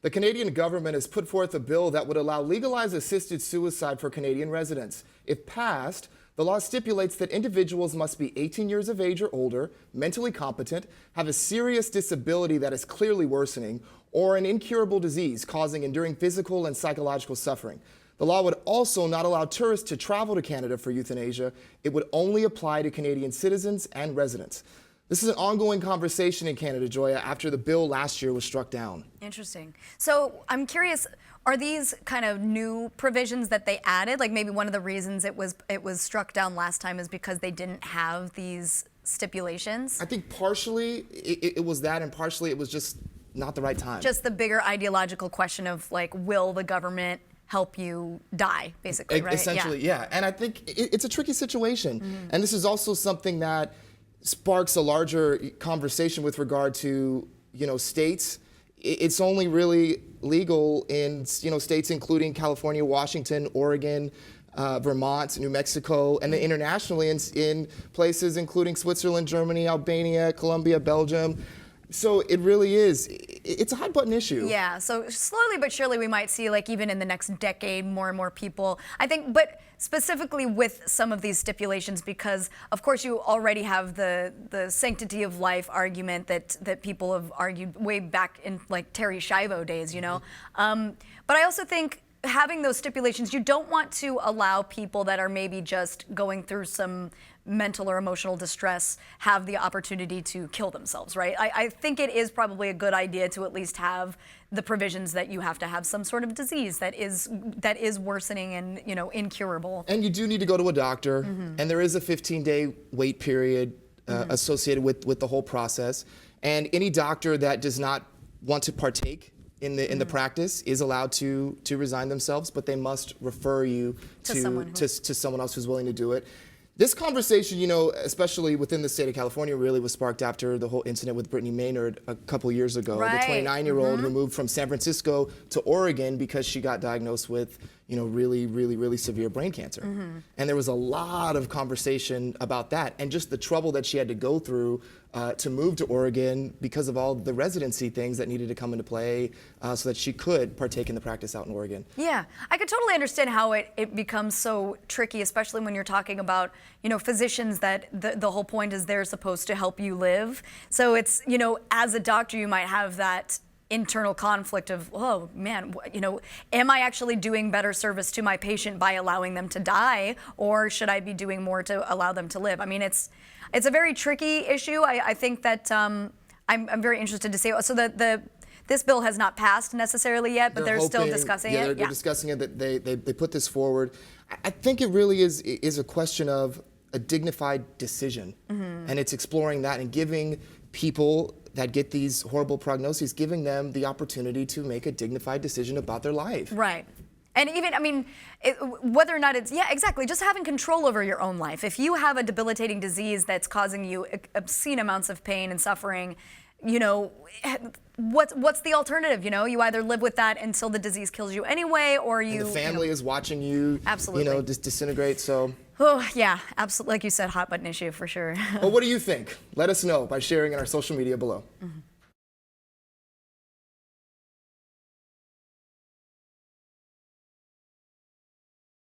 The Canadian government has put forth a bill that would allow legalized assisted suicide for Canadian residents. If passed, the law stipulates that individuals must be 18 years of age or older, mentally competent, have a serious disability that is clearly worsening, or an incurable disease causing enduring physical and psychological suffering. The law would also not allow tourists to travel to Canada for euthanasia. It would only apply to Canadian citizens and residents. This is an ongoing conversation in Canada, Joya, after the bill last year was struck down. Interesting. So I'm curious, are these kind of new provisions that they added? Like maybe one of the reasons it was struck down last time is because they didn't have these stipulations? I think partially it was that, and partially it was just not the right time. Just the bigger ideological question of like, will the government help you die, basically, right? Essentially, yeah. And I think it's a tricky situation. And this is also something that sparks a larger conversation with regard to, states. It's only really legal in, states including California, Washington, Oregon, Vermont, New Mexico, and then internationally in places including Switzerland, Germany, Albania, Colombia, Belgium. So it really is, it's a hot button issue. Yeah, so slowly but surely we might see, like, even in the next decade, more and more people, I think, but specifically with some of these stipulations, because of course you already have the sanctity of life argument that people have argued way back in like Terry Schiavo days, but I also think having those stipulations, you don't want to allow people that are maybe just going through some mental or emotional distress have the opportunity to kill themselves, right? I think it is probably a good idea to at least have the provisions that you have to have some sort of disease that is worsening and incurable. And you do need to go to a doctor, and there is a 15-day wait period associated with the whole process. And any doctor that does not want to partake in the practice is allowed to resign themselves, but they must refer you to someone else who's willing to do it. This conversation, especially within the state of California, really was sparked after the whole incident with Brittany Maynard a couple years ago. Right. The 29-year-old who moved from San Francisco to Oregon because she got diagnosed with, really severe brain cancer. And there was a lot of conversation about that and just the trouble that she had to go through to move to Oregon because of all the residency things that needed to come into play so that she could partake in the practice out in Oregon. Yeah, I could totally understand how it becomes so tricky, especially when you're talking about, physicians that the whole point is they're supposed to help you live. So it's, as a doctor, you might have that internal conflict of, oh man, am I actually doing better service to my patient by allowing them to die, or should I be doing more to allow them to live? I mean, it's a very tricky issue. I think that I'm very interested to see. So this bill has not passed necessarily yet, but they're still discussing it. They're discussing it. That they put this forward. I think it really is a question of a dignified decision, and it's exploring that and giving people that get these horrible prognoses, giving them the opportunity to make a dignified decision about their life. Right. And even, whether or not it's, yeah, exactly, just having control over your own life. If you have a debilitating disease that's causing you obscene amounts of pain and suffering, what's the alternative? You either live with that until the disease kills you anyway, or and the family is watching you, absolutely, disintegrate. So. Oh yeah, absolutely. Like you said, hot button issue for sure. Well, what do you think? Let us know by sharing in our social media below.